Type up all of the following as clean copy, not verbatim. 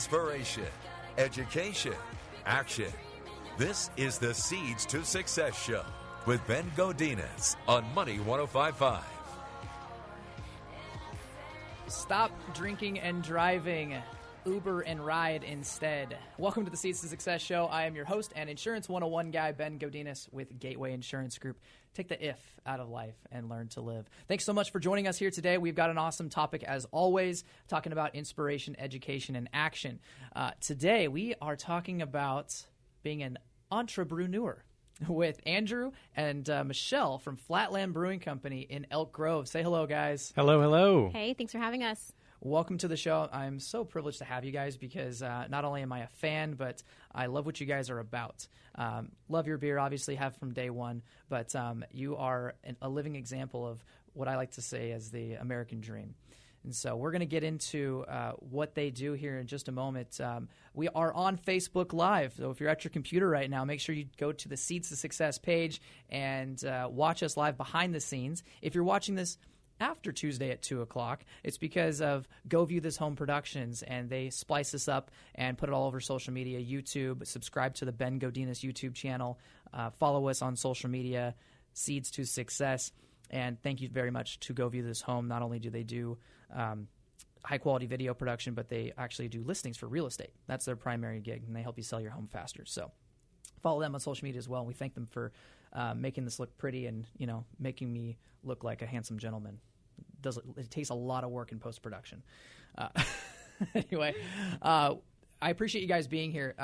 inspiration, education, action. This is the Seeds to Success Show with Ben Godinez on Money 105.5. Stop drinking and driving. Uber and ride instead. Welcome to the Seeds to Success Show. I am your host and Insurance 101 guy, Ben Godinez with Gateway Insurance Group. Take the if out of life and learn to live. Thanks so much for joining us here today. We've got an awesome topic as always, talking about inspiration, education, and action. Today we are talking about being an Entreprenuer with Andrew and Michelle from Flatland Brewing Company in Elk Grove. Say hello, guys. Hello, hello. Hey, thanks for having us. Welcome to the show. I'm so privileged to have you guys because not only am I a fan, but I love what you guys are about. Love your beer, obviously, have from day one, but you are a living example of what I like to say as the American dream. And so we're going to get into what they do here in just a moment. We are on Facebook Live, so if you're at your computer right now, make sure you go to the Seeds to Success page and watch us live behind the scenes. If you're watching this after Tuesday at 2 o'clock, it's because of Go View This Home Productions, and they splice this up and put it all over social media, YouTube. Subscribe to the Ben Godinez YouTube channel. Follow us on social media, Seeds to Success. And thank you very much to Go View This Home. Not only do they do high-quality video production, but they actually do listings for real estate. That's their primary gig, and they help you sell your home faster. So follow them on social media as well. And we thank them for making this look pretty and, you know, making me look like a handsome gentleman. It takes a lot of work in post-production. Anyway, I appreciate you guys being here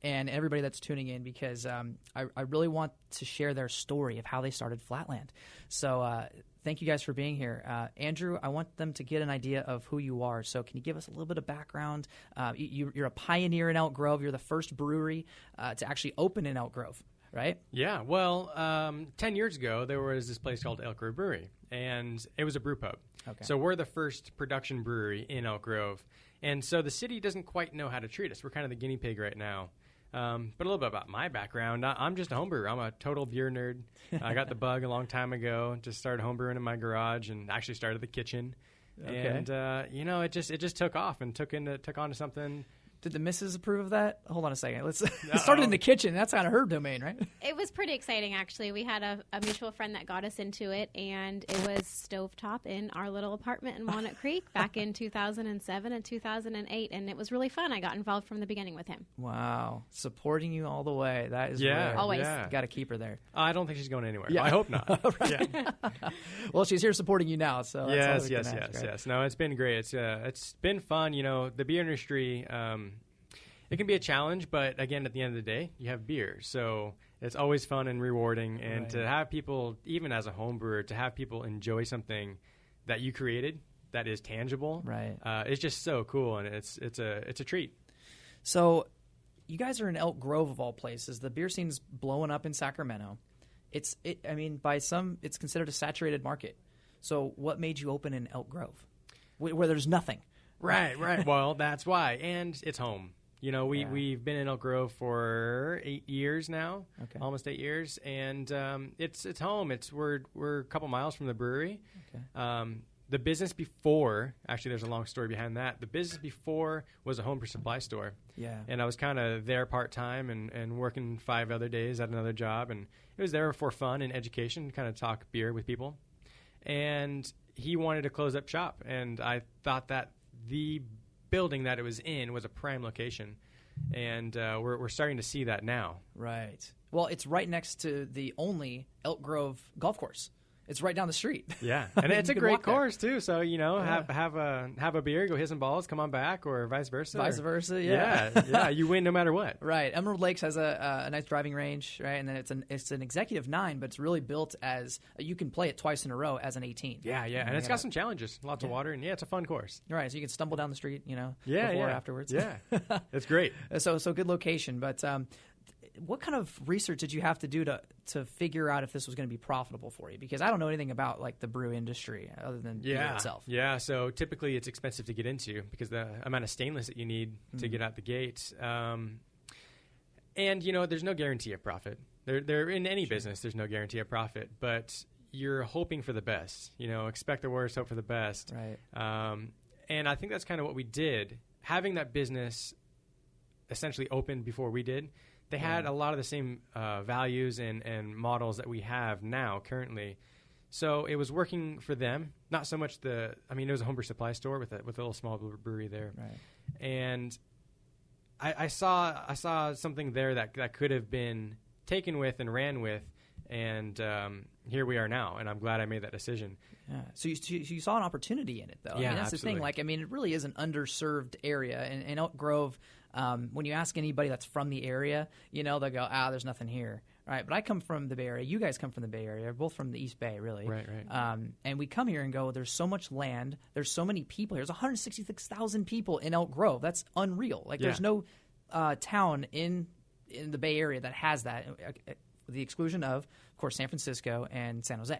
and everybody that's tuning in because I really want to share their story of how they started Flatland. So thank you guys for being here. Andrew, I want them to get an idea of who you are. So can you give us a little bit of background? You're a pioneer in Elk Grove. You're the first brewery to actually open in Elk Grove, right? Yeah, well, 10 years ago, there was this place called Elk Grove Brewery, and it was a brew pub. Okay. So we're the first production brewery in Elk Grove. And so the city doesn't quite know how to treat us. We're kind of the guinea pig right now. But a little bit about my background. I'm just a home brewer. I'm a total beer nerd. I got the bug a long time ago. Just started home brewing in my garage and actually started the kitchen. Okay. And, it just took off and took on to something. Did the missus approve of that? Hold on a second. Let's start in the kitchen. That's kind of her domain, right? It was pretty exciting, actually. We had a mutual friend that got us into it, and it was stovetop in our little apartment in Walnut Creek back in 2007 and 2008, and it was really fun. I got involved from the beginning with him. Wow. Supporting you all the way. That is rare. Always. Yeah. Got to keep her there. I don't think she's going anywhere. Yeah. I hope not. Yeah. Well, she's here supporting you now, so that's all we can ask, right? Yes. No, it's been great. It's been fun. You know, the beer industry, it can be a challenge, but again, at the end of the day, you have beer. So it's always fun and rewarding. And to have people, even as a home brewer, to have people enjoy something that you created that is tangible, right? It's just so cool, and it's a treat. So you guys are in Elk Grove of all places. The beer scene's blowing up in Sacramento. By some, it's considered a saturated market. So what made you open in Elk Grove, where there's nothing? Right. Well, that's why, and it's home. You know, we've been in Elk Grove for 8 years now, almost 8 years, and it's home. We're a couple miles from the brewery. Okay. The business before, actually, there's a long story behind that. The business before was a home for supply store. Yeah. And I was kind of there part-time and working 5 other days at another job, and it was there for fun and education, kind of talk beer with people. And he wanted to close up shop, and I thought that the building that it was in was a prime location, and we're starting to see that now. Right. Well, it's right next to the only Elk Grove golf course. It's right down the street. Yeah, and it's a great course too. So have a beer, go hit some balls, come on back, or vice versa. Vice versa, yeah. Yeah, you win no matter what. Right. Emerald Lakes has a nice driving range, right? And then it's an executive 9, but it's really built as you can play it twice in a row as an 18. Yeah, and it's got some challenges, lots of water, and it's a fun course. Right. So you can stumble down the street, before or afterwards. Yeah, it's great. So good location, but. What kind of research did you have to do to figure out if this was going to be profitable for you? Because I don't know anything about like the brew industry other than beer itself. Yeah, so typically it's expensive to get into because the amount of stainless that you need to get out the gate. And there's no guarantee of profit. There in any business, there's no guarantee of profit, but you're hoping for the best. Expect the worst, hope for the best. Right. And I think that's kind of what we did. having that business essentially open before we did, they had a lot of the same values and models that we have now currently. So it was working for them. Not so much it was a homebrew supply store with a little small brewery there. Right. And I saw something there that could have been taken with and ran with, and here we are now, and I'm glad I made that decision. Yeah. So you saw an opportunity in it, though. Yeah, that's absolutely. the thing. It really is an underserved area. And in Elk Grove, when you ask anybody that's from the area, they'll go, there's nothing here. Right, but I come from the Bay Area. You guys come from the Bay Area. We're both from the East Bay, really. Right. And we come here and go, there's so much land. There's so many people here. There's 166,000 people in Elk Grove. That's unreal. There's no town in the Bay Area that has that, with the exclusion of course, San Francisco and San Jose.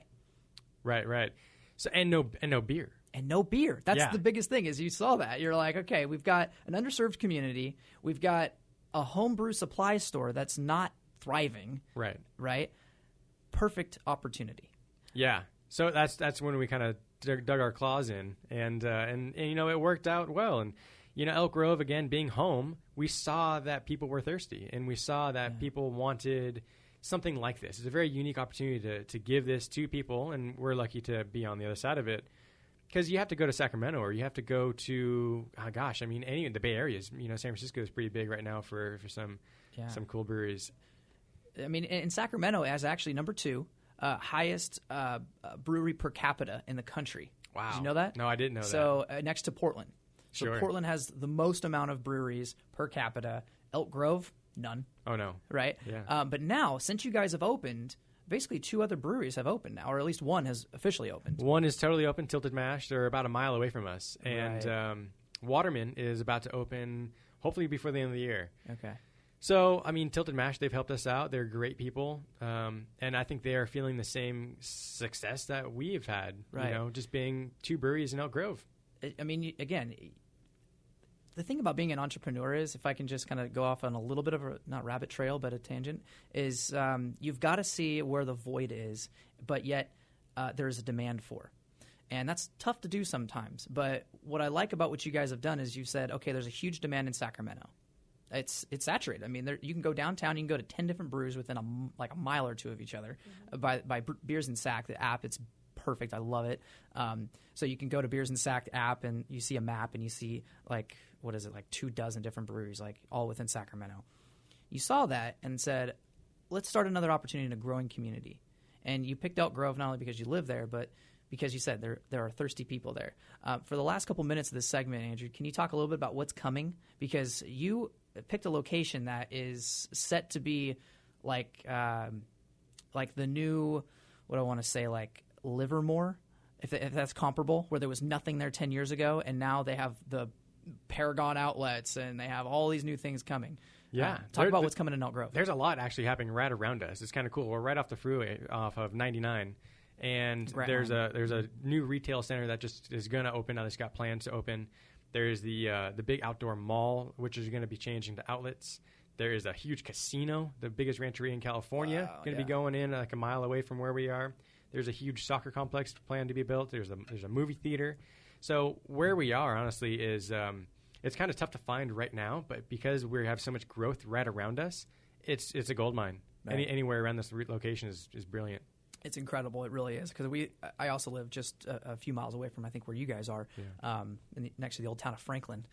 Right. So and no beer. And no beer. That's the biggest thing is you saw that. You're like, okay, we've got an underserved community. We've got a homebrew supply store that's not thriving. Right. Perfect opportunity. Yeah. So that's when we kind of dug our claws in, and it worked out well. And Elk Grove, again, being home, we saw that people were thirsty, and we saw that people wanted something like this. It's a very unique opportunity to give this to people, and we're lucky to be on the other side of it. Because you have to go to Sacramento, or you have to go to, any of the Bay Area. San Francisco is pretty big right now for some cool breweries. In Sacramento, it has actually number 2 highest brewery per capita in the country. Wow. Did you know that? No, I didn't know that. So next to Portland. So Sure. Portland has the most amount of breweries per capita. Elk Grove, none. Oh, no. Right? Yeah. But now, since you guys have opened, basically 2 other breweries have opened now, or at least one has officially opened. One is totally open, Tilted Mash. They're about a mile away from us. And Waterman is about to open, hopefully before the end of the year. Okay. So, Tilted Mash, they've helped us out. They're great people. And I think they are feeling the same success that we've had, just being 2 breweries in Elk Grove. Again, the thing about being an entrepreneur is, if I can just kind of go off on a little bit of a, not rabbit trail, but a tangent, is you've got to see where the void is, but yet there's a demand for. And that's tough to do sometimes. But what I like about what you guys have done is you've said, okay, there's a huge demand in Sacramento. It's saturated. You can go downtown, you can go to 10 different brews within a mile or 2 of each other. Mm-hmm. By Beers and Sac, the app, it's perfect. I love it. So you can go to Beers and Sac app, and you see a map, and you see 24 different breweries, all within Sacramento. You saw that and said, let's start another opportunity in a growing community. And you picked Elk Grove not only because you live there, but because you said there are thirsty people there. For the last couple minutes of this segment, Andrew, can you talk a little bit about what's coming? Because you picked a location that is set to be like the new, what I want to say, Livermore, if that's comparable, where there was nothing there 10 years ago, and now they have the Paragon outlets, and they have all these new things coming. Yeah. Talk about what's coming in Elk Grove. There's a lot actually happening right around us. It's kind of cool. We're right off the freeway off of 99. And there's a new retail center that just is going to open. Now it's got plans to open. There's the big outdoor mall, which is going to be changing to outlets. There is a huge casino, the biggest rancheria in California, going to be going in a mile away from where we are. There's a huge soccer complex planned to be built. There's a movie theater. So where we are, honestly, is it's kind of tough to find right now. But because we have so much growth right around us, it's a gold mine. Right. Anywhere around this location is brilliant. It's incredible. It really is. Because I also live just a few miles away from, I think, where you guys are, next to the old town of Franklin,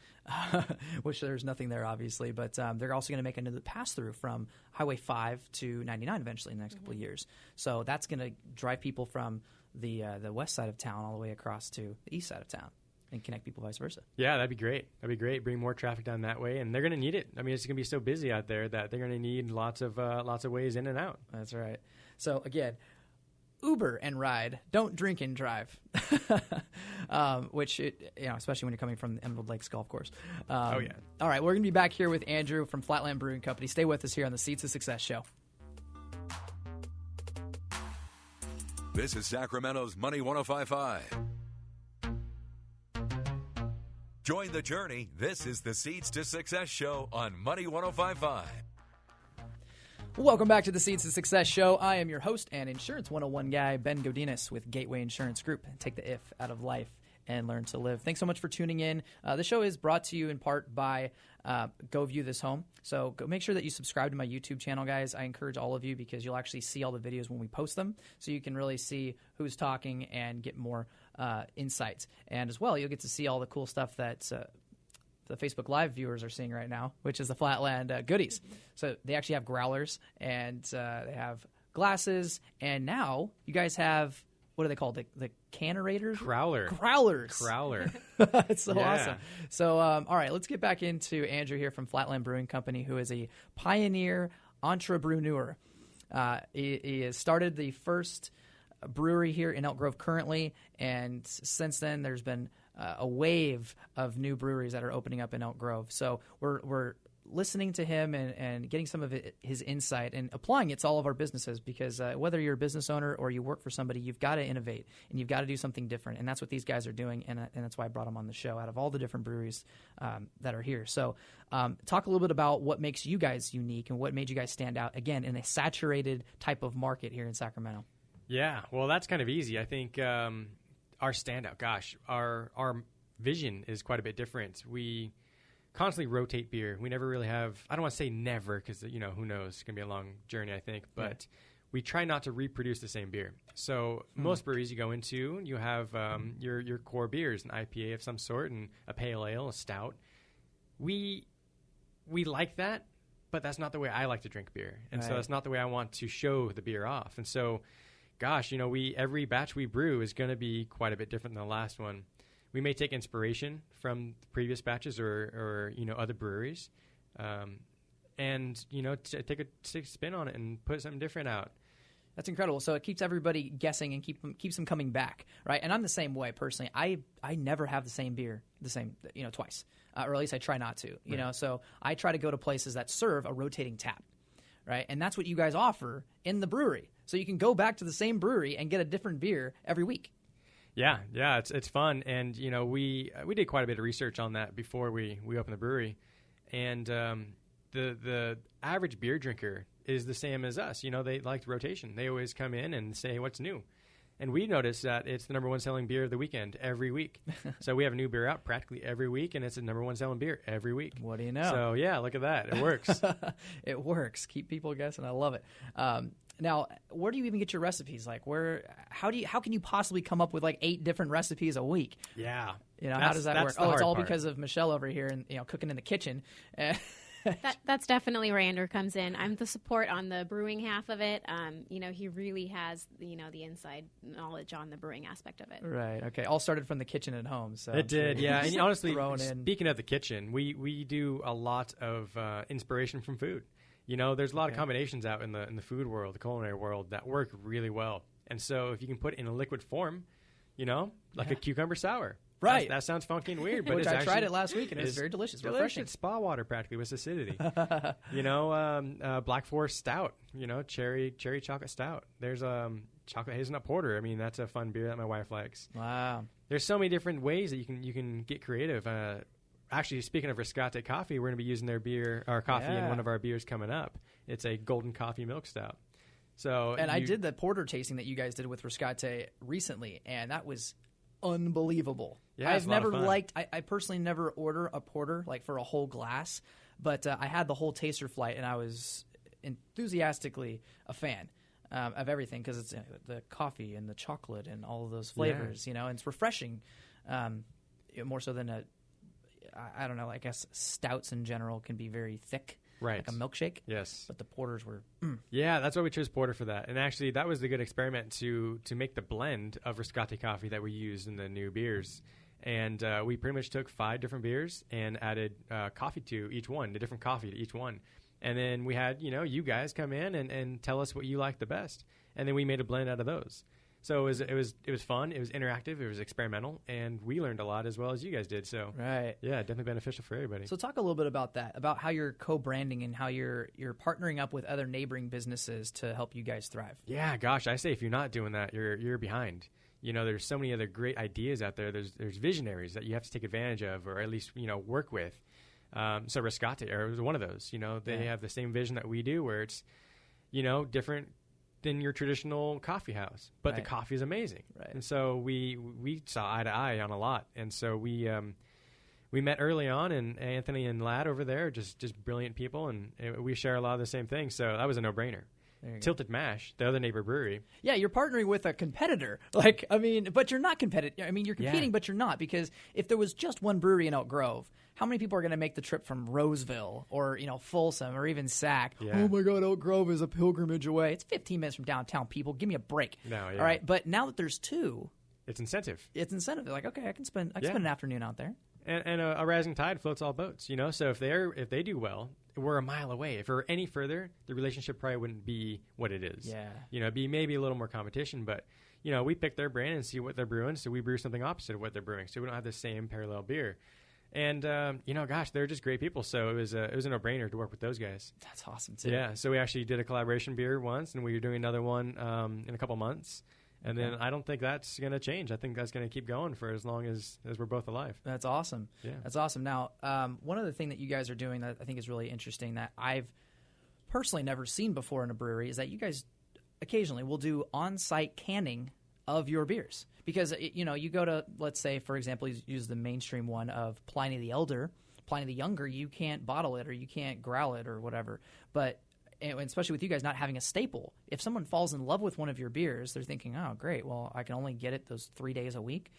which there's nothing there, obviously. But they're also going to make another pass-through from Highway 5 to 99 eventually in the next couple of years. So that's going to drive people from the west side of town all the way across to the east side of town and connect people vice versa. Yeah, that'd be great. Bring more traffic down that way, and they're going to need it. It's going to be so busy out there that they're going to need lots of ways in and out. That's right. So, again, Uber and ride. Don't drink and drive. Which, especially when you're coming from the Emerald Lakes Golf Course. Oh, yeah. All right, we're going to be back here with Andrew from Flatland Brewing Company. Stay with us here on the Seeds of Success show. This is Sacramento's Money 105.5. Join the journey. This is the Seeds to Success show on Money 105.5. Welcome back to the Seeds of Success show. I am your host and Insurance 101 guy, Ben Godinez with Gateway Insurance Group. Take the if out of life. and learn to live. Thanks so much for tuning in. The show is brought to you in part by Go View This Home. So go make sure that you subscribe to my YouTube channel, guys. I encourage all of you because you'll actually see all the videos when we post them, so you can really see who's talking and get more insights. And as well, you'll get to see all the cool stuff that the Facebook Live viewers are seeing right now, which is the Flatland goodies. So they actually have growlers, and they have glasses, and now you guys have, what are they called? The cannerators? Growlers. It's so awesome. So, all right, let's get back into Andrew here from Flatland Brewing Company, who is a pioneer entrepreneur. He has started the first brewery here in Elk Grove currently, and since then there's been a wave of new breweries that are opening up in Elk Grove. So we're listening to him and getting some of his insight and applying it to all of our businesses, because whether you're a business owner or you work for somebody, you've got to innovate and you've got to do something different. And that's what these guys are doing, and that's why I brought them on the show out of all the different breweries that are here. So talk a little bit about what makes you guys unique and what made you guys stand out, again, in a saturated type of market here in Sacramento. Yeah, well, that's kind of easy. I think our standout, our vision is quite a bit different. We constantly rotate beer. We never really have, I don't want to say never, because, who knows, it's going to be a long journey, I think, but we try not to reproduce the same beer. So most breweries you go into, you have your core beers, an IPA of some sort, and a pale ale, a stout. We like that, but that's not the way I like to drink beer. And so that's not the way I want to show the beer off. And so, every batch we brew is going to be quite a bit different than the last one. We may take inspiration from previous batches or other breweries, and take a spin on it and put something different out. That's incredible. So it keeps everybody guessing and keeps them coming back, right? And I'm the same way personally. I never have the same beer twice, or at least I try not to. So I try to go to places that serve a rotating tap, right? And that's what you guys offer in the brewery. So you can go back to the same brewery and get a different beer every week. Yeah, it's fun, and we did quite a bit of research on that before we opened the brewery, and the average beer drinker is the same as us. They like the rotation. They always come in and say, what's new? And we noticed that it's the number one selling beer of the weekend every week. So we have a new beer out practically every week, and it's the number one selling beer every week. What do you know? So yeah, look at that. It works. It works. Keep people guessing. I love it. Now, where do you even get your recipes? Like, how can you possibly come up with like 8 different recipes a week? Yeah. How does that work? It's all because of Michelle over here and cooking in the kitchen. That's definitely where Andrew comes in. I'm the support on the brewing half of it. He really has the inside knowledge on the brewing aspect of it. Right. Okay. All started from the kitchen at home. So it did. Yeah. And honestly, speaking of the kitchen, we do a lot of inspiration from food. There's a lot of combinations out in the food world, the culinary world, that work really well. And so if you can put it in a liquid form, like a cucumber sour. Right. That sounds funky and weird, but Which I tried it last week, and it was very delicious. Refreshing. It's spa water practically with acidity. Black Forest Stout, cherry chocolate stout. There's chocolate hazelnut porter. I mean, that's a fun beer that my wife likes. Wow. There's so many different ways that you can get creative. Actually, speaking of Riscate Coffee, we're going to be using their coffee in one of our beers coming up. It's a golden coffee milk stout. So, I did the porter tasting that you guys did with Riscate recently, and that was unbelievable. Yeah, I've never liked. I personally never order a porter like for a whole glass, but I had the whole taster flight, and I was enthusiastically a fan of everything because it's the coffee and the chocolate and all of those flavors. And it's refreshing, more so than I don't know. I guess stouts in general can be very thick, right? Like a milkshake. Yes, but the porters were. Yeah, that's why we chose porter for that. And actually, that was the good experiment to make the blend of Riscate coffee that we used in the new beers. And we pretty much took 5 different beers and added coffee to each one, a different coffee to each one. And then we had you guys come in and tell us what you liked the best, and then we made a blend out of those. So it was fun. It was interactive. It was experimental, and we learned a lot as well as you guys did. So right, yeah, definitely beneficial for everybody. So talk a little bit about that, about how you're co-branding and how you're partnering up with other neighboring businesses to help you guys thrive. Yeah, gosh, I say if you're not doing that, you're behind. There's so many other great ideas out there. There's visionaries that you have to take advantage of, or at least work with. So Riscate was one of those. They have the same vision that we do, where it's different than your traditional coffee house, but the coffee is amazing. Right. And so we saw eye to eye on a lot. And so we met early on, and Anthony and Ladd over there, just brilliant people, and we share a lot of the same things. So that was a no-brainer. Tilted Mash, the other neighbor brewery. Yeah, you're partnering with a competitor. Like, I mean, but you're not competitive. I mean, you're competing, but you're not, because if there was just one brewery in Elk Grove, how many people are going to make the trip from Roseville or, Folsom or even Sac? Yeah. Oh my God, Elk Grove is a pilgrimage away. It's 15 minutes from downtown, people. Give me a break. No, yeah. All right, but now that there's two, it's incentive. They're like, okay, I can spend an afternoon out there. And a rising tide floats all boats, So if they do well, we're a mile away. If we're any further, the relationship probably wouldn't be what it is. Yeah. It'd be maybe a little more competition, but we pick their brand and see what they're brewing, so we brew something opposite of what they're brewing, so we don't have the same parallel beer. And gosh, they're just great people. So it was a no-brainer to work with those guys. That's awesome too. Yeah. So we actually did a collaboration beer once, and we are doing another one in a couple months. And then I don't think that's going to change. I think that's going to keep going for as long as we're both alive. That's awesome. Yeah. That's awesome. Now, one other thing that you guys are doing that I think is really interesting that I've personally never seen before in a brewery is that you guys occasionally will do on-site canning of your beers. Because, you go to, let's say, for example, use the mainstream one of Pliny the Elder, Pliny the Younger, you can't bottle it or you can't growl it or whatever. But and especially with you guys not having a staple, if someone falls in love with one of your beers, they're thinking, oh, great, well, I can only get it those 3 days a week.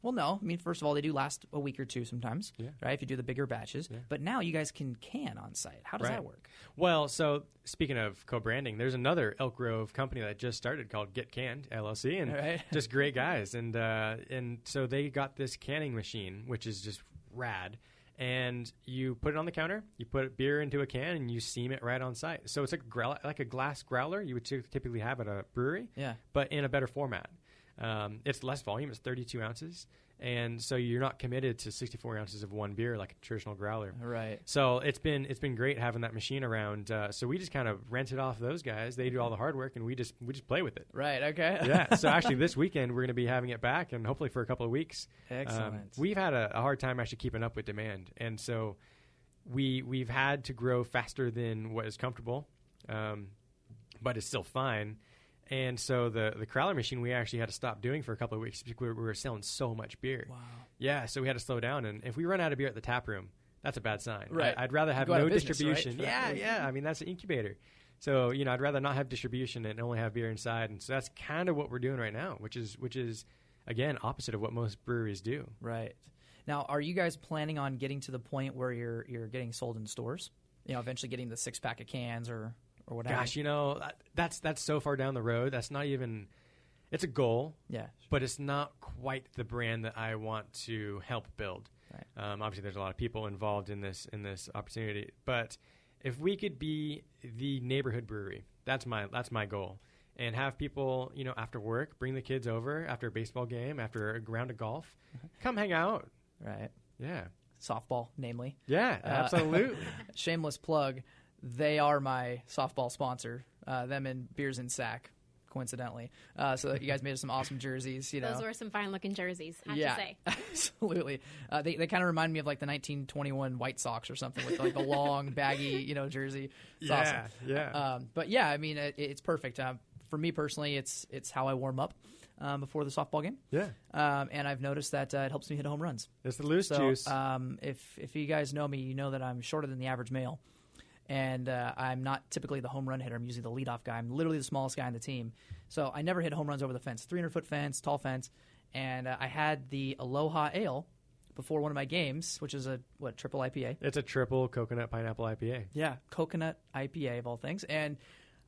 Well, no. I mean, first of all, they do last a week or two sometimes, right, if you do the bigger batches. Yeah. But now you guys can can on site. How does that work? Well, so speaking of co-branding, there's another Elk Grove company that just started called Get Canned, LLC, and just great guys. And so they got this canning machine, which is just rad. And you put it on the counter, you put beer into a can, and you steam it right on site. So it's like a glass growler you would typically have at a brewery, but in a better format. It's less volume. It's 32 ounces. And so you're not committed to 64 ounces of one beer like a traditional growler. Right. So it's been great having that machine around. So we just kind of rent it off those guys. They do all the hard work, and we just play with it. Right. Okay. Yeah. So actually, this weekend we're going to be having it back, and hopefully for a couple of weeks. Excellent. We've had a hard time actually keeping up with demand, and so we've had to grow faster than what is comfortable, but it's still fine. And so the crowler machine we actually had to stop doing for a couple of weeks because we were selling so much beer. Wow. Yeah, so we had to slow down. And if we run out of beer at the tap room, that's a bad sign. Right. I'd rather have no distribution. Right? Yeah. I mean, that's an incubator. So, I'd rather not have distribution and only have beer inside. And so that's kind of what we're doing right now, which is again, opposite of what most breweries do. Right. Now, are you guys planning on getting to the point where you're getting sold in stores? Eventually getting the 6-pack of cans or what have you. Gosh, that's so far down the road. That's not even – it's a goal. Yeah. But it's not quite the brand that I want to help build. Right. Obviously, there's a lot of people involved in this opportunity. But if we could be the neighborhood brewery, that's my goal. And have people, after work, bring the kids over after a baseball game, after a round of golf, come hang out. Right. Yeah. Softball, namely. Yeah, absolutely. Shameless plug. They are my softball sponsor, them and Beers in Sac, coincidentally. So you guys made us some awesome jerseys. Those were some fine-looking jerseys, I have to say. Absolutely. They kind of remind me of like the 1921 White Sox or something with like a long, baggy, jersey. It's awesome. Yeah. But yeah, I mean, it's perfect. For me personally, it's how I warm up before the softball game. Yeah. And I've noticed that it helps me hit home runs. It's the loose juice. If you guys know me, you know that I'm shorter than the average male. And I'm not typically the home run hitter. I'm usually the leadoff guy. I'm literally the smallest guy on the team. So I never hit home runs over the fence. 300-foot fence, tall fence. And I had the Aloha Ale before one of my games, which is a, triple IPA? It's a triple coconut pineapple IPA. Yeah, coconut IPA of all things. And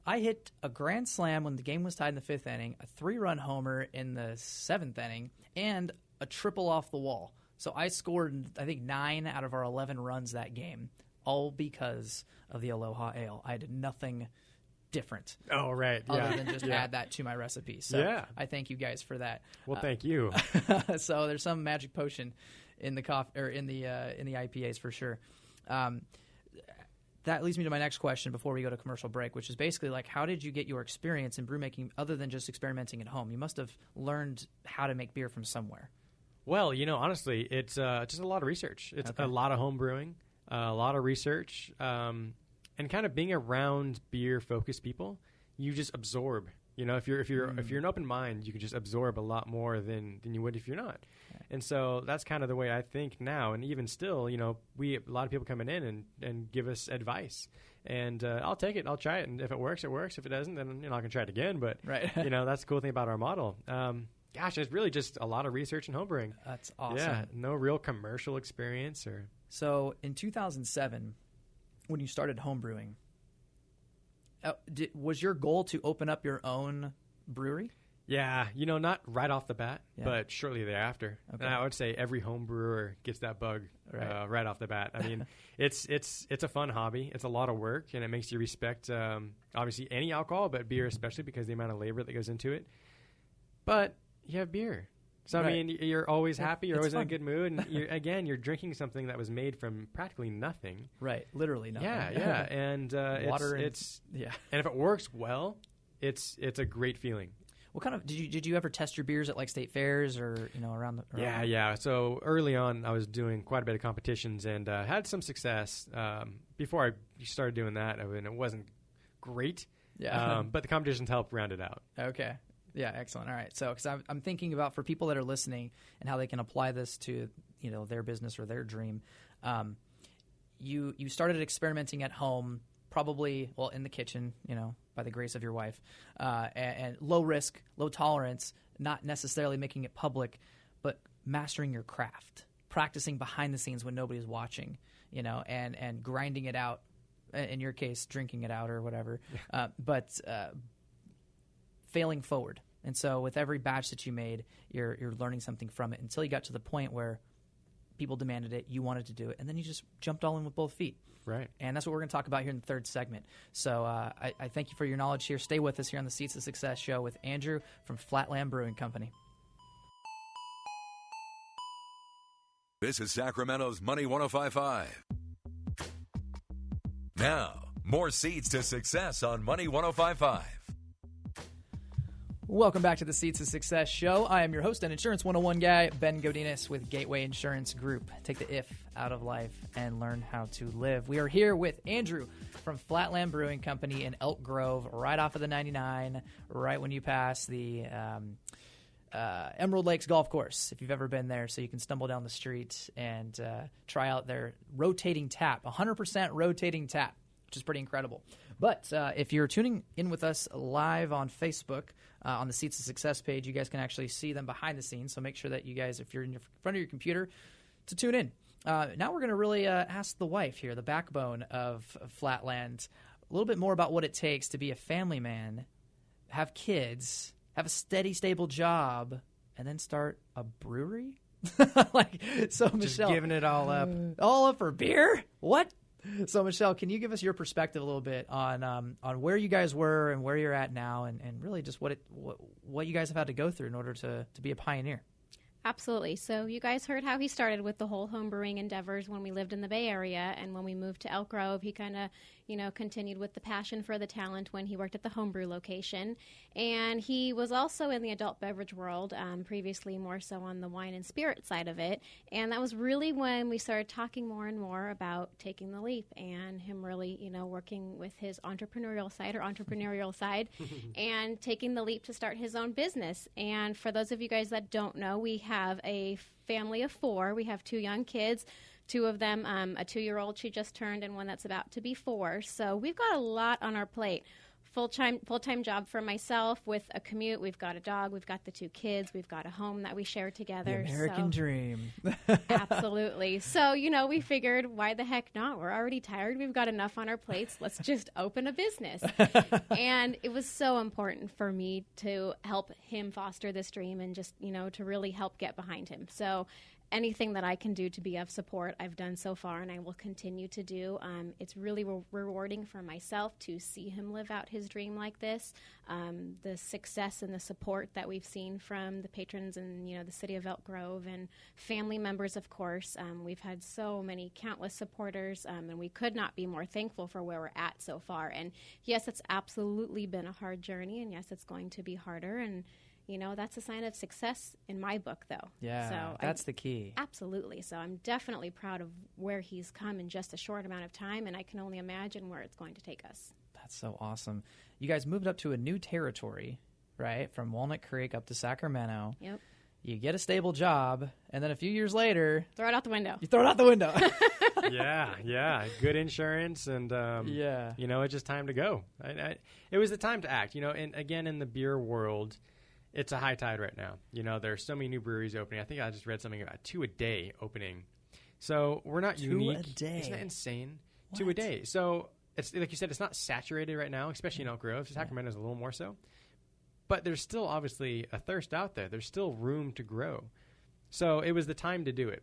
I hit a grand slam when the game was tied in the 5th inning, a 3-run homer in the 7th inning, and a triple off the wall. So I scored, I think, 9 out of our 11 runs that game, all because of the Aloha Ale. I did nothing different. Oh, right. Other than just add that to my recipe. So I thank you guys for that. Well, thank you. So there's some magic potion in the coffee or in the IPAs for sure. That leads me to my next question before we go to commercial break, which is basically like, how did you get your experience in brew making other than just experimenting at home? You must have learned how to make beer from somewhere. Well, honestly, it's just a lot of research. It's a lot of home brewing, a lot of research, and kind of being around beer-focused people. you just absorb. You know, if you're an open mind, you can just absorb a lot more than you would if you're not. And so that's kind of the way I think now. And even still, you know, a lot of people coming in and give us advice. And I'll take it. I'll try it. And if it works, it works. If it doesn't, then, you know, I can try it again. But, you know, that's the cool thing about our model. Gosh, it's really just a lot of research and homebrewing. That's awesome. Yeah, no real commercial experience. So in 2007, when you started homebrewing, was your goal to open up your own brewery? Yeah, you know, not right off the bat, but shortly thereafter. Okay. And I would say every home brewer gets that bug right off the bat. I mean, it's a fun hobby. It's a lot of work, and it makes you respect, obviously, any alcohol, but beer especially because of the amount of labor that goes into it. But you have beer. So, I mean, you're always happy. You're always in a good mood. And, you're drinking something that was made from practically nothing. Right, literally nothing. Yeah. And water and if it works well, it's a great feeling. What kind of did you ever test your beers at like state fairs or, you know, around the? Yeah. So early on, I was doing quite a bit of competitions and had some success. Before I started doing that, I mean, it wasn't great. Yeah. But the competitions helped round it out. Okay. Yeah, excellent. All right. So, because I'm thinking about for people that are listening and how they can apply this to, you know, their business or their dream. You started experimenting at home, probably, well, in the kitchen, you know, by the grace of your wife, and low risk, low tolerance, not necessarily making it public, but mastering your craft, practicing behind the scenes when nobody's watching, you know, and grinding it out. In your case, drinking it out or whatever, but failing forward. And so with every batch that you made, you're learning something from it until you got to the point where people demanded it, you wanted to do it, and then you just jumped all in with both feet. Right. And that's what we're going to talk about here in the third segment. So I thank you for your knowledge here. Stay with us here on the Seeds of Success show with Andrew from Flatland Brewing Company. This is Sacramento's Money 105.5. Now, more Seeds to Success on Money 105.5. Welcome back to the Seeds of Success show. I am your host and Insurance 101 guy, Ben Godinez with Gateway Insurance Group. Take the if out of life and learn how to live. We are here with Andrew from Flatland Brewing Company in Elk Grove, right off of the 99, right when you pass the Emerald Lakes Golf Course, if you've ever been there. So you can stumble down the street and try out their rotating tap, 100% rotating tap, which is pretty incredible. But if you're tuning in with us live on Facebook, on the Seeds of Success page, you guys can actually see them behind the scenes. So make sure that you guys, if you're in front of your computer, to tune in. Now we're going to really ask the wife here, the backbone of Flatland, a little bit more about what it takes to be a family man, have kids, have a steady, stable job, and then start a brewery? So Michelle, just giving it all up. All up for beer? What? So, Michelle, can you give us your perspective a little bit on where you guys were and where you're at now, and really just what you guys have had to go through in order to be a pioneer? Absolutely. So you guys heard how he started with the whole home brewing endeavors when we lived in the Bay Area, and when we moved to Elk Grove, he kind of, continued with the passion for the talent when he worked at the homebrew location. And he was also in the adult beverage world, previously more so on the wine and spirit side of it. And that was really when we started talking more and more about taking the leap, and him really, working with his entrepreneurial side and taking the leap to start his own business. And for those of you guys that don't know, we have a family of 4. We have 2 young kids. 2 of them, a 2-year-old she just turned, and one that's about to be 4. So we've got a lot on our plate. Full-time job for myself with a commute. We've got a dog. We've got the 2 kids. We've got a home that we share together. The American dream. Absolutely. So, we figured, why the heck not? We're already tired. We've got enough on our plates. Let's just open a business. And it was so important for me to help him foster this dream and just, to really help get behind him. So anything that I can do to be of support, I've done so far, and I will continue to do. It's really rewarding for myself to see him live out his dream like this. The success and the support that we've seen from the patrons and, the city of Elk Grove and family members, of course. We've had so many countless supporters, and we could not be more thankful for where we're at so far. And yes, it's absolutely been a hard journey, and yes, it's going to be harder, and that's a sign of success in my book, though. Yeah, so that's the key. Absolutely. So I'm definitely proud of where he's come in just a short amount of time, and I can only imagine where it's going to take us. That's so awesome. You guys moved up to a new territory, right? From Walnut Creek up to Sacramento. Yep. You get a stable job, and then a few years later, Throw it out the window. you throw it out the window. Yeah. Good insurance, and it's just time to go. It was the time to act. And again, in the beer world, it's a high tide right now. There's so many new breweries opening. I think I just read something about 2 a day opening. So we're not 2 unique. a day. Isn't that insane? What? 2 a day. So it's like you said, it's not saturated right now, especially in Elk Grove. Sacramento's a little more so. But there's still obviously a thirst out there. There's still room to grow. So it was the time to do it.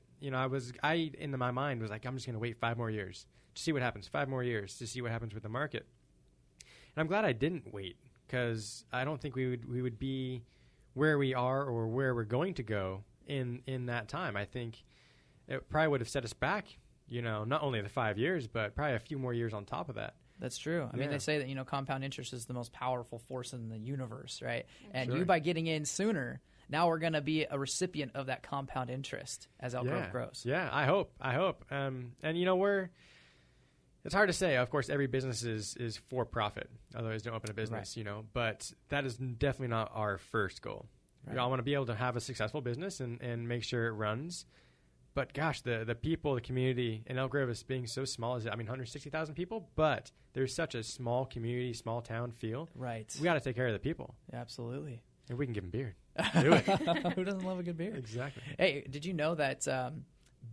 I in my mind was like, I'm just going to wait 5 more years to see what happens. 5 more years to see what happens with the market. And I'm glad I didn't wait, because I don't think we would be where we are or where we're going to go in that time. I think it probably would have set us back, not only the 5 years, but probably a few more years on top of that. That's true. I mean, they say that, compound interest is the most powerful force in the universe, right? And Sure. you, by getting in sooner, now we're going to be a recipient of that compound interest as Elk Grove grows. Yeah, I hope. And, it's hard to say. Of course, every business is for profit. Otherwise, don't open a business, But that is definitely not our first goal. Right. I want to be able to have a successful business and make sure it runs. But gosh, the people, the community in Elk Grove is being so small. 160,000 people, but there's such a small community, small town feel. Right. We got to take care of the people. Absolutely. And we can give them beer. Do it. Who doesn't love a good beer? Exactly. Hey, did you know that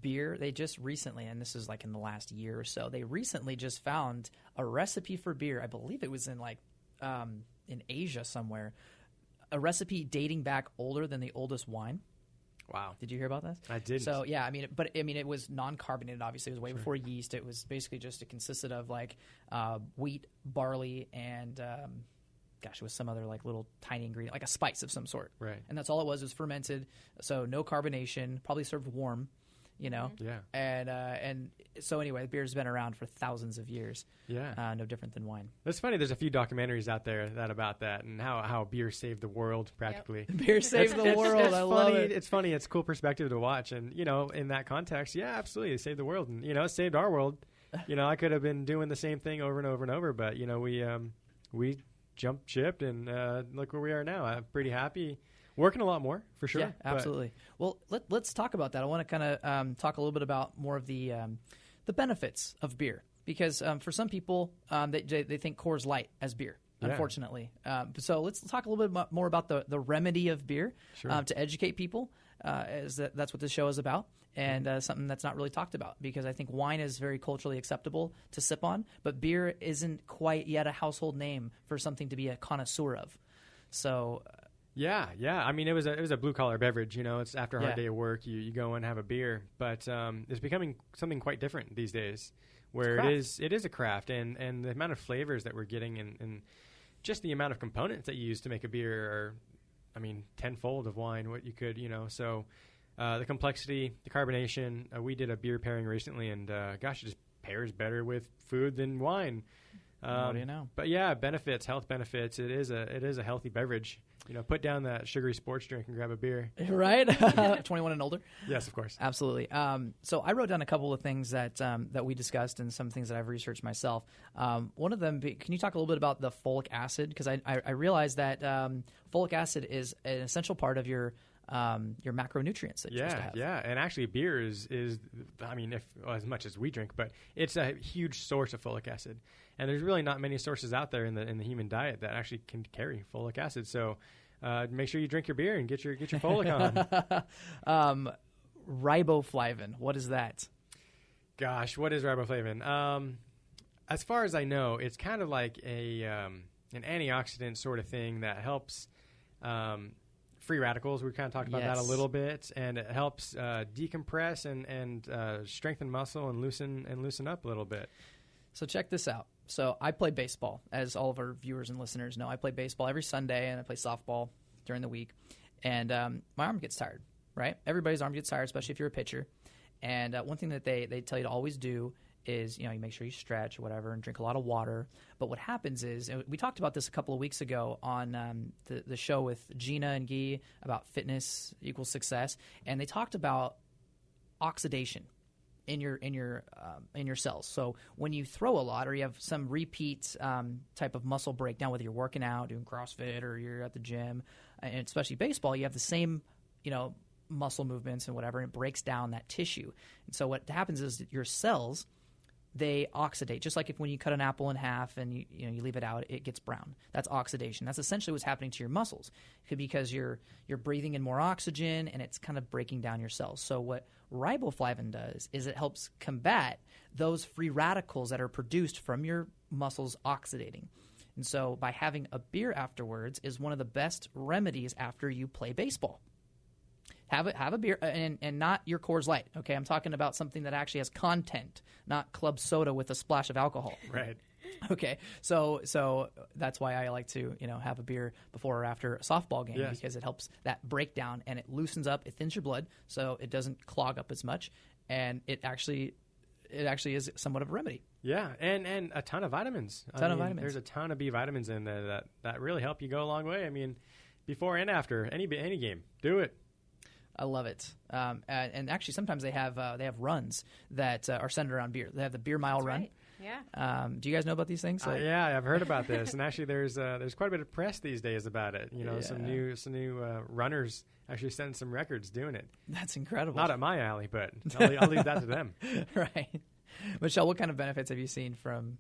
beer, they just recently, and this is like in the last year or so, they recently just found a recipe for beer. I believe it was in in Asia somewhere, a recipe dating back older than the oldest wine. Wow. Did you hear about that? I didn't. So, yeah, it was non-carbonated, obviously. It was way before yeast. It was basically it consisted of wheat, barley, and it was some other little tiny ingredient, like a spice of some sort. Right. And that's all it was. It was fermented, so no carbonation, probably served warm, Yeah. And so anyway, beer's been around for thousands of years. Yeah. No different than wine. It's funny. There's a few documentaries out there about that and how beer saved the world practically. Yep. Beer saved the world. I love it. It's funny. It's a cool perspective to watch. And, in that context, yeah, absolutely. It saved the world. And, it saved our world. I could have been doing the same thing over and over and over. But, we jumped ship and look where we are now. I'm pretty happy. Working a lot more, for sure. Yeah, absolutely. Well, let's talk about that. I want to kind of talk a little bit about more of the benefits of beer, because for some people, they think Coors Light as beer, unfortunately. So let's talk a little bit more about the remedy of beer to educate people, as that's what this show is about, and something that's not really talked about, because I think wine is very culturally acceptable to sip on, but beer isn't quite yet a household name for something to be a connoisseur of. So... Yeah. I mean, it was a blue collar beverage. It's after a hard day of work, you go and have a beer. But it's becoming something quite different these days, where it is a craft, and the amount of flavors that we're getting, and just the amount of components that you use to make a beer are, tenfold of wine what you could. So the complexity, the carbonation. We did a beer pairing recently, and it just pairs better with food than wine. What do you know? But yeah, health benefits. It is a healthy beverage. Put down that sugary sports drink and grab a beer. Right? 21 and older? Yes, of course. Absolutely. So I wrote down a couple of things that we discussed, and some things that I've researched myself. One of them, can you talk a little bit about the folic acid? Because I realized that folic acid is an essential part of your macronutrients that you're supposed to have. Yeah. And actually beer is as much as we drink, but it's a huge source of folic acid. And there's really not many sources out there in the human diet that actually can carry folic acid. So make sure you drink your beer and get your folic on. Riboflavin, what is that? Gosh, what is riboflavin? As far as I know, it's kind of like an antioxidant sort of thing that helps free radicals. We kind of talked about that a little bit, and it helps decompress and strengthen muscle and loosen up a little bit. So check this out. So I play baseball, as all of our viewers and listeners know. I play baseball every Sunday, and I play softball during the week. And my arm gets tired, right? Everybody's arm gets tired, especially if you're a pitcher. And one thing that they tell you to always do is, you make sure you stretch or whatever and drink a lot of water. But what happens is, and we talked about this a couple of weeks ago on the show with Gina and Guy about fitness equals success, and they talked about oxidation. in your cells. So when you throw a lot, or you have some repeat type of muscle breakdown, whether you're working out, doing CrossFit, or you're at the gym, and especially baseball, you have the same muscle movements and whatever, and it breaks down that tissue. And so what happens is that your cells, they oxidate, just like when you cut an apple in half and you leave it out, it gets brown. That's oxidation. That's essentially what's happening to your muscles. It could be because you're breathing in more oxygen and it's kind of breaking down your cells. So what riboflavin does is it helps combat those free radicals that are produced from your muscles oxidating. And so by having a beer afterwards is one of the best remedies after you play baseball. Have a beer, and not your Coors Light, okay? I'm talking about something that actually has content, not club soda with a splash of alcohol. Right. Okay, so that's why I like to have a beer before or after a softball game, because it helps that breakdown, and it loosens up, it thins your blood, so it doesn't clog up as much, and it actually is somewhat of a remedy. Yeah, and a ton of vitamins. Vitamins. There's a ton of B vitamins in there that really help you go a long way. I mean, before and after any game, do it. I love it. And actually, sometimes they have runs that are centered around beer. They have the Beer Mile Run. Right. Yeah. Do you guys know about these things? Yeah, I've heard about this, and actually, there's quite a bit of press these days about it. Some new runners actually setting some records doing it. That's incredible. Not at my alley, but I'll leave that to them. Right. Michelle, what kind of benefits have you seen from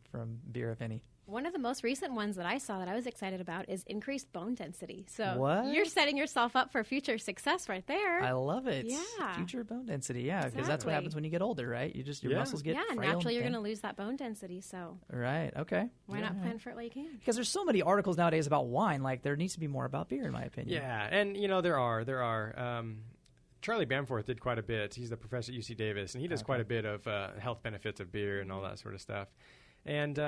beer, if any? One of the most recent ones that I saw that I was excited about is increased bone density. So what? You're setting yourself up for future success right there. I love it. Yeah. Future bone density, because that's what happens when you get older, right? Your muscles get frail. Naturally you're going to lose that bone density. So right, okay. Why not plan for it while you can? Because there's so many articles nowadays about wine. Like there needs to be more about beer, in my opinion. Yeah, and there are. Charlie Bamforth did quite a bit. He's the professor at UC Davis, and he does quite a bit of health benefits of beer and all that sort of stuff. And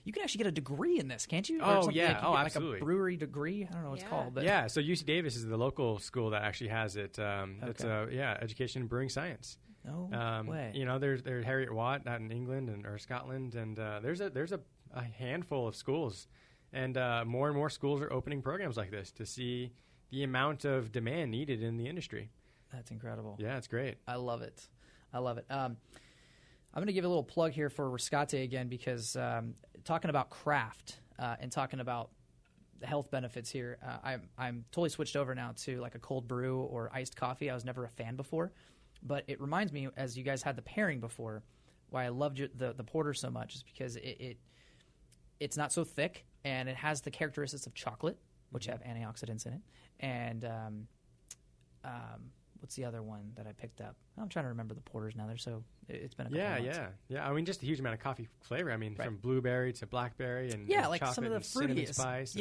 you can actually get a degree in this, can't you? Absolutely. Like a brewery degree. I don't know what it's called. But So UC Davis is the local school that actually has it. It's education in brewing science. No way. There's Harriet Watt out in England or Scotland, and there's a handful of schools, and more and more schools are opening programs like this to see the amount of demand needed in the industry. That's incredible. Yeah, it's great. I love it. I'm going to give a little plug here for Riscate again, because talking about craft and talking about the health benefits here, I'm totally switched over now to like a cold brew or iced coffee. I was never a fan before, but it reminds me, as you guys had the pairing before, why I loved the porter so much is because it's not so thick, and it has the characteristics of chocolate, which have antioxidants in it, and what's the other one that I picked up? I'm trying to remember the porters now. It's been a couple months. Yeah. I mean, just a huge amount of coffee flavor. I mean, from blueberry to blackberry and like some of the fruities. Spice.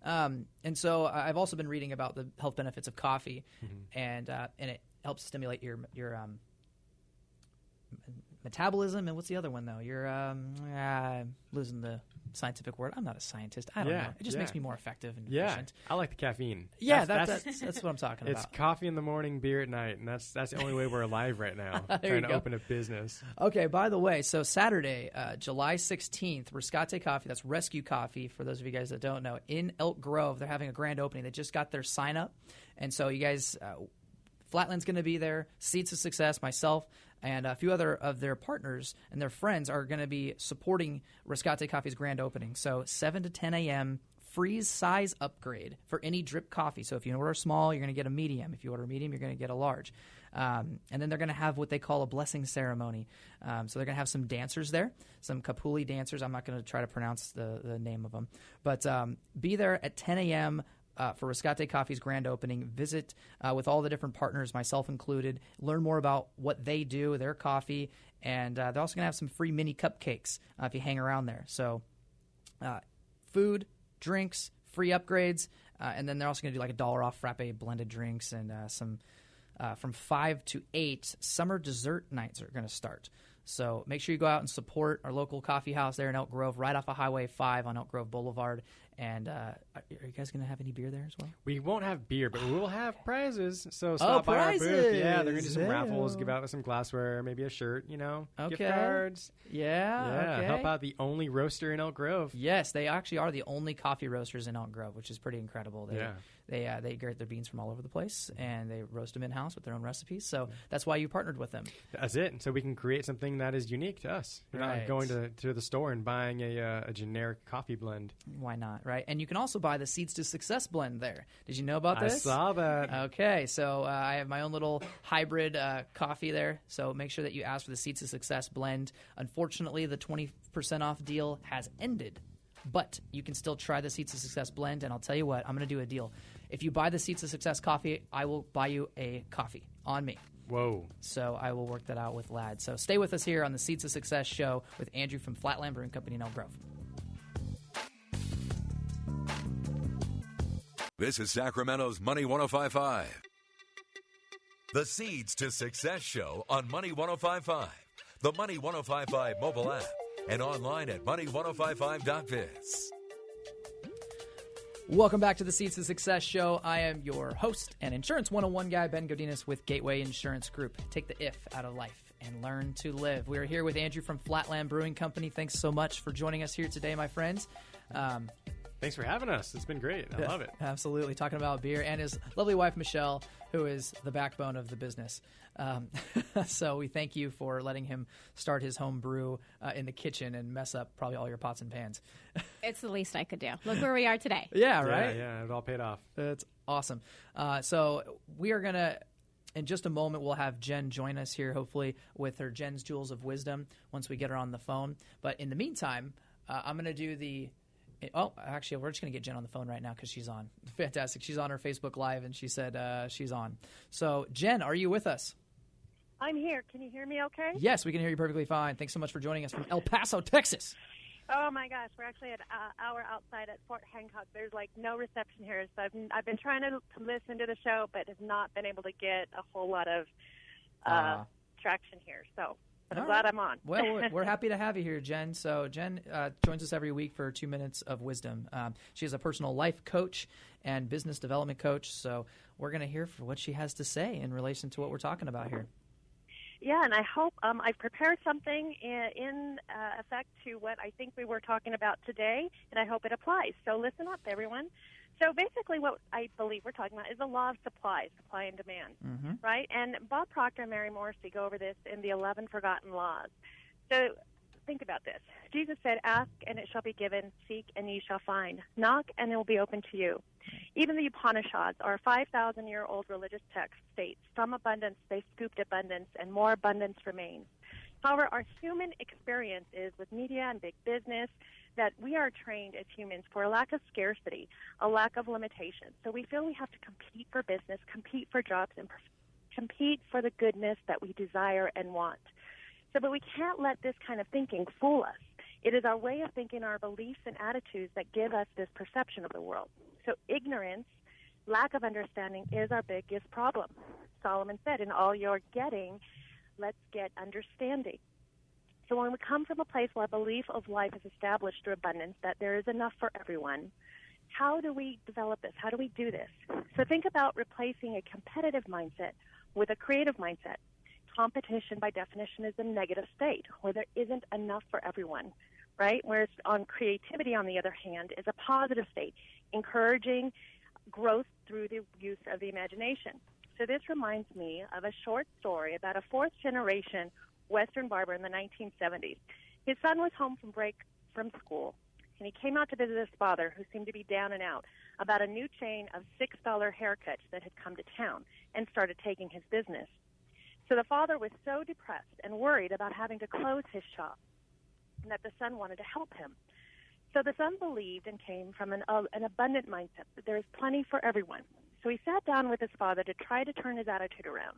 And so I've also been reading about the health benefits of coffee, and it helps stimulate your metabolism. And what's the other one though? You're losing the scientific word. I'm not a scientist. I don't know. It just makes me more effective and efficient. I like the caffeine. Yeah, that's what I'm talking about. It's coffee in the morning, beer at night, and that's the only way we're alive right now. Trying to open a business. Okay, by the way, so Saturday, July 16th, Riscate Coffee, that's Rescue Coffee, for those of you guys that don't know, in Elk Grove, they're having a grand opening. They just got their sign up. And so you guys, Flatland's going to be there, Seeds of Success, myself, and a few other of their partners and their friends are going to be supporting Riscate Coffee's grand opening. So 7 to 10 a.m., freeze size upgrade for any drip coffee. So if you order small, you're going to get a medium. If you order medium, you're going to get a large. And then they're going to have what they call a blessing ceremony. So they're going to have some dancers there, some Kapuli dancers. I'm not going to try to pronounce the name of them. But be there at 10 a.m., for Riscate Coffee's grand opening. Visit with all the different partners, myself included. Learn more about what they do, their coffee, and they're also going to have some free mini cupcakes if you hang around there. So food, drinks, free upgrades, and then they're also going to do like $1 off frappe blended drinks and some from 5 to 8 summer dessert nights are going to start. So make sure you go out and support our local coffee house there in Elk Grove, right off of Highway 5 on Elk Grove Boulevard. And are you guys going to have any beer there as well? We won't have beer, but we will have prizes. So stop by our booth. Yeah, they're going to do some raffles, give out some glassware, maybe a shirt, gift cards. Yeah, okay. Help out the only roaster in Elk Grove. Yes, they actually are the only coffee roasters in Elk Grove, which is pretty incredible. They get their beans from all over the place, and they roast them in-house with their own recipes. So that's why you partnered with them. That's it. So we can create something that is unique to us. We're not going to the store and buying a generic coffee blend. Why not, right? And you can also buy the Seeds to Success blend there. Did you know about this? I saw that. Okay, so I have my own little hybrid coffee there. So make sure that you ask for the Seeds to Success blend. Unfortunately, the 20% off deal has ended. But you can still try the Seeds to Success blend, and I'll tell you what, I'm going to do a deal. If you buy the Seeds to Success coffee, I will buy you a coffee on me. Whoa. So I will work that out with Lad. So stay with us here on the Seeds of Success show with Andrew from Flatland Brewing Company in Elk Grove. This is Sacramento's Money 105.5. The Seeds to Success show on Money 105.5, the Money 105.5 mobile app, and online at money1055.biz. Welcome back to the Seeds to Success show. I am your host and Insurance 101 guy, Ben Godinez with Gateway Insurance Group. Take the if out of life and learn to live. We are here with Andrew from Flatland Brewing Company. Thanks so much for joining us here today, my friends. Thanks for having us. It's been great. I love it. Absolutely. Talking about beer, and his lovely wife, Michelle, who is the backbone of the business. So we thank you for letting him start his home brew in the kitchen and mess up probably all your pots and pans. It's the least I could do. Look where we are today. Yeah, right? Yeah, it all paid off. That's awesome. So we are going to, in just a moment, we'll have Jen join us here, hopefully, with her Jen's Jewels of Wisdom once we get her on the phone. But in the meantime, I'm going to do the... Oh, actually, we're just going to get Jen on the phone right now because she's on. Fantastic. She's on her Facebook Live, and she said she's on. So, Jen, are you with us? I'm here. Can you hear me okay? Yes, we can hear you perfectly fine. Thanks so much for joining us from El Paso, Texas. Oh, my gosh. We're actually at an hour outside at Fort Hancock. There's, no reception here. So I've been trying to listen to the show, but have not been able to get a whole lot of traction here. So... But I'm glad I'm on. Well, we're happy to have you here, Jen. So Jen joins us every week for 2 minutes of wisdom. She is a personal life coach and business development coach. So we're going to hear for what she has to say in relation to what we're talking about here. Yeah, and I hope I've prepared something in effect to what I think we were talking about today, and I hope it applies. So listen up, everyone. So basically what I believe we're talking about is the law of supply and demand, right? And Bob Proctor and Mary Morrissey go over this in the 11 Forgotten Laws. So think about this. Jesus said, ask and it shall be given, seek and ye shall find, knock and it will be open to you. Even the Upanishads, our 5,000-year-old religious text, states, from abundance they scooped abundance and more abundance remains. However, our human experience is with media and big business that we are trained as humans for a lack of scarcity, a lack of limitation. So we feel we have to compete for business, compete for jobs, and compete for the goodness that we desire and want. But we can't let this kind of thinking fool us. It is our way of thinking, our beliefs and attitudes that give us this perception of the world. So ignorance, lack of understanding is our biggest problem. Solomon said, in all you're getting, let's get understanding. So when we come from a place where our belief of life is established through abundance, that there is enough for everyone, how do we develop this? How do we do this? So think about replacing a competitive mindset with a creative mindset. Competition, by definition, is a negative state where there isn't enough for everyone, right? Whereas on creativity, on the other hand, is a positive state, encouraging growth through the use of the imagination. So this reminds me of a short story about a fourth-generation Western barber in the 1970s. His son was home from break from school, and he came out to visit his father, who seemed to be down and out, about a new chain of $6 haircuts that had come to town, and started taking his business. So the father was so depressed and worried about having to close his shop that the son wanted to help him. So the son believed and came from an abundant mindset that there is plenty for everyone. So he sat down with his father to try to turn his attitude around.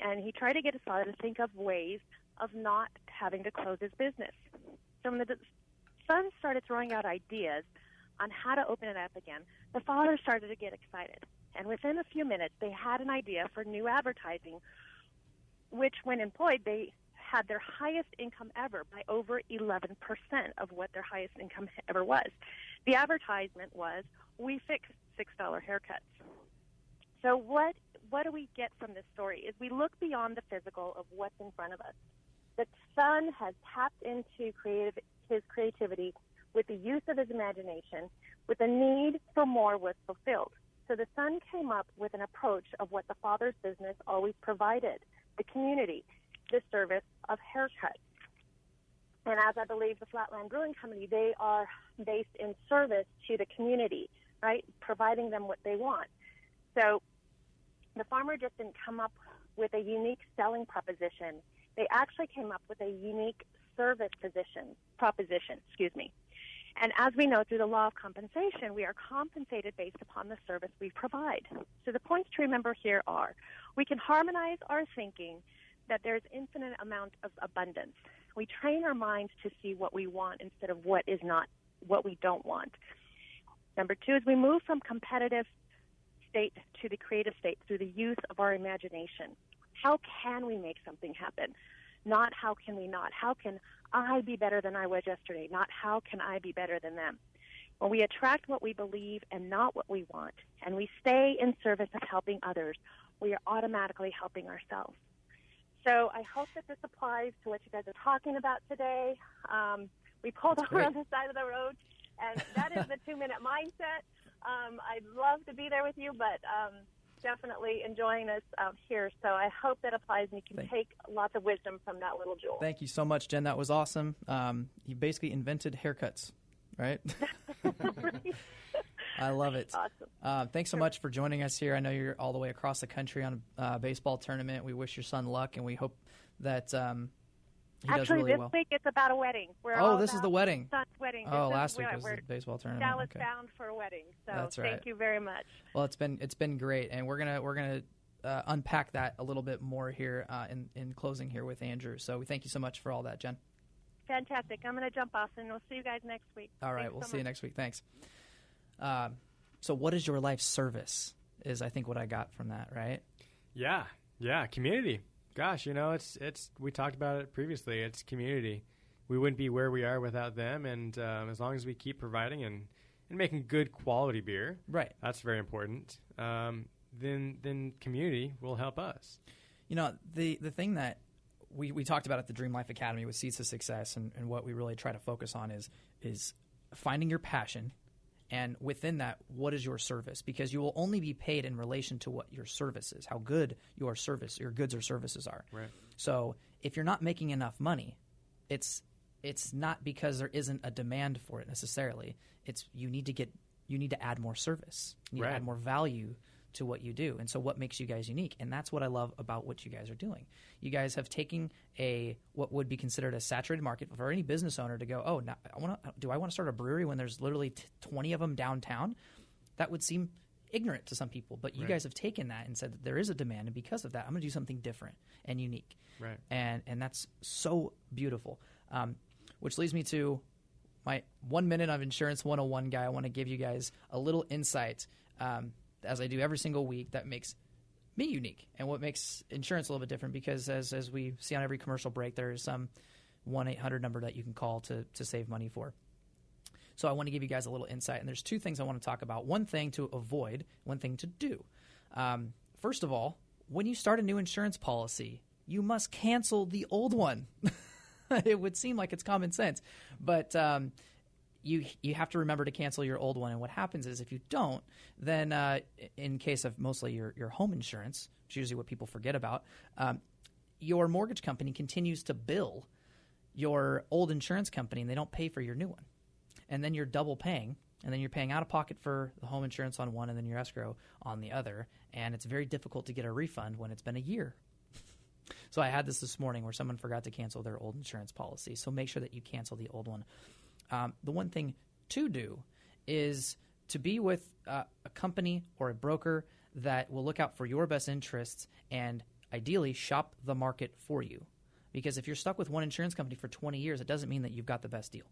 And he tried to get his father to think of ways of not having to close his business. So when the son started throwing out ideas on how to open it up again, the father started to get excited. And within a few minutes, they had an idea for new advertising, which when employed, they had their highest income ever by over 11% of what their highest income ever was. The advertisement was, "We fix $6 haircuts." So what do we get from this story is we look beyond the physical of what's in front of us. The son has tapped into his creativity with the use of his imagination, with the need for more was fulfilled. So the son came up with an approach of what the father's business always provided, the community, the service of haircuts. And as I believe the Flatland Brewing Company, they are based in service to the community, right, providing them what they want. So the farmer just didn't come up with a unique selling proposition. They actually came up with a unique service proposition. And as we know through the law of compensation, we are compensated based upon the service we provide. So the points to remember here are, we can harmonize our thinking that there's infinite amount of abundance. We train our minds to see what we want instead of what we don't want. Number two is we move from competitive state to the creative state through the use of our imagination. How can we make something happen? Not how can we not? How can I be better than I was yesterday? Not how can I be better than them? When we attract what we believe and not what we want, and we stay in service of helping others, we are automatically helping ourselves. So I hope that this applies to what you guys are talking about today. We pulled over on the side of the road, and that is the 2-minute mindset. I'd love to be there with you, but definitely enjoying us here. So I hope that applies and you can take lots of wisdom from that little jewel. Thank you so much, Jen. That was awesome. You basically invented haircuts, right? I love it. Awesome. Thanks so much for joining us here. I know you're all the way across the country on a baseball tournament. We wish your son luck, and we hope that he does really well. Actually, this week it's about a wedding. This is the wedding. Son's wedding. Last week was the baseball tournament. Dallas bound for a wedding. So That's right. Thank you very much. Well, it's been great, and we're gonna unpack that a little bit more here in closing here with Andrew. So we thank you so much for all that, Jen. Fantastic. I'm going to jump off, and we'll see you guys next week. All right, we'll see you next week. Thanks. So what is your life service is, I think, what I got from that, right? Yeah, community. Gosh, it's we talked about it previously. It's community. We wouldn't be where we are without them, and as long as we keep providing and making good quality beer, right? That's very important. Then community will help us. The thing that we talked about at the Dream Life Academy with Seeds to Success, and what we really try to focus on is finding your passion. And within that, what is your service? Because you will only be paid in relation to what your service is, how good your goods or services are. Right. So if you're not making enough money, it's not because there isn't a demand for it necessarily. It's you need to add more service. You need to add more value to what you do. And so what makes you guys unique? And that's what I love about what you guys are doing. You guys have taken what would be considered a saturated market for any business owner to go, now do I want to start a brewery when there's literally 20 of them downtown? That would seem ignorant to some people. But you guys have taken that and said that there is a demand, and because of that, I'm going to do something different and unique. Right. And that's so beautiful. Which leads me to my 1 minute of Insurance 101 guy. I want to give you guys a little insight as I do every single week, that makes me unique and what makes insurance a little bit different, because as we see on every commercial break, there is some 1-800 number that you can call to save money for. So I want to give you guys a little insight, and there's two things I want to talk about. One thing to avoid, one thing to do. First of all, when you start a new insurance policy, you must cancel the old one. It would seem like it's common sense, but you have to remember to cancel your old one. And what happens is, if you don't, then in case of mostly your home insurance, which is usually what people forget about, your mortgage company continues to bill your old insurance company, and they don't pay for your new one. And then you're double paying, and then you're paying out of pocket for the home insurance on one and then your escrow on the other. And it's very difficult to get a refund when it's been a year. So I had this morning where someone forgot to cancel their old insurance policy. So make sure that you cancel the old one. The one thing to do is to be with a company or a broker that will look out for your best interests and ideally shop the market for you. Because if you're stuck with one insurance company for 20 years, it doesn't mean that you've got the best deal.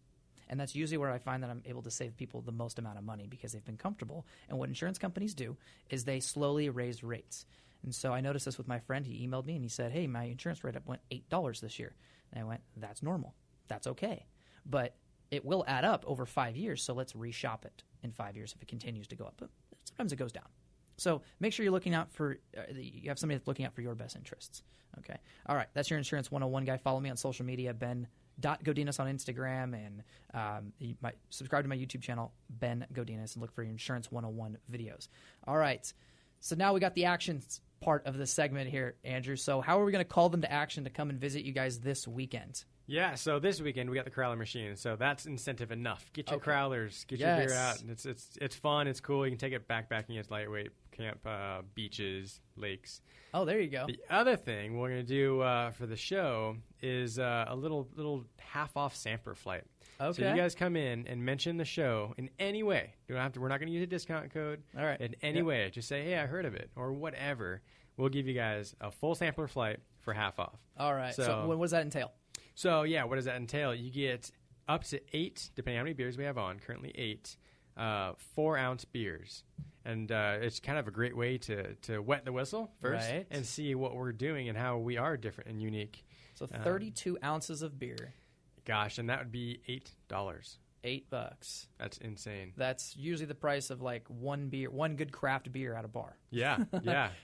And that's usually where I find that I'm able to save people the most amount of money, because they've been comfortable. And what insurance companies do is they slowly raise rates. And so I noticed this with my friend. He emailed me and he said, hey, my insurance rate up went $8 this year. And I went, that's normal. That's okay. But it will add up over 5 years, so let's reshop it in 5 years if it continues to go up. But sometimes it goes down. So make sure you're looking out for you have somebody that's looking out for your best interests. Okay. All right. That's your Insurance 101 guy. Follow me on social media, Ben.Godinez on Instagram, and you might subscribe to my YouTube channel, Ben Godinez, and look for your Insurance 101 videos. All right. So now we got the actions part of the segment here, Andrew. So how are we going to call them to action to come and visit you guys this weekend? Yeah, so this weekend we got the crowler machine, so that's incentive enough. Get your crowlers, get your beer out. It's fun, it's cool. You can take it backpacking, it's lightweight, camp, beaches, lakes. Oh, there you go. The other thing we're going to do for the show is a little half-off sampler flight. Okay. So you guys come in and mention the show in any way. You don't have to. We're not going to use a discount code. All right. In any way, just say, hey, I heard of it, or whatever. We'll give you guys a full sampler flight for half off. All right. So what does that entail? So, yeah, what does that entail? You get up to 8, depending on how many beers we have on, currently 8, 4-ounce beers. And it's kind of a great way to wet the whistle first and see what we're doing and how we are different and unique. So 32 ounces of beer. Gosh, and that would be $8. $8. That's insane. That's usually the price of like one good craft beer at a bar. Yeah,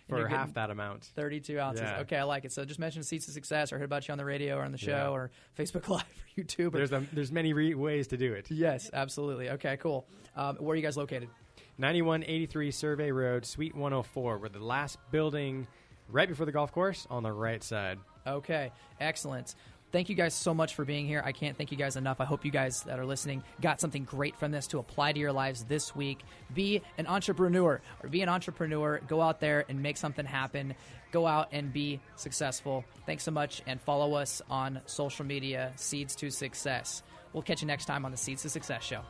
for half that amount. 32 ounces. Yeah. Okay, I like it. So just mention Seeds to Success, or heard about you on the radio or on the show or Facebook Live or YouTube. There's many ways to do it. Yes, absolutely. Okay, cool. Where are you guys located? 9183 Survey Road, Suite 104. We're the last building right before the golf course on the right side. Okay, excellent. Thank you guys so much for being here. I can't thank you guys enough. I hope you guys that are listening got something great from this to apply to your lives this week. Be an entrepreneur or be an entrepreneur. Go out there and make something happen. Go out and be successful. Thanks so much, and follow us on social media, Seeds to Success. We'll catch you next time on the Seeds to Success Show.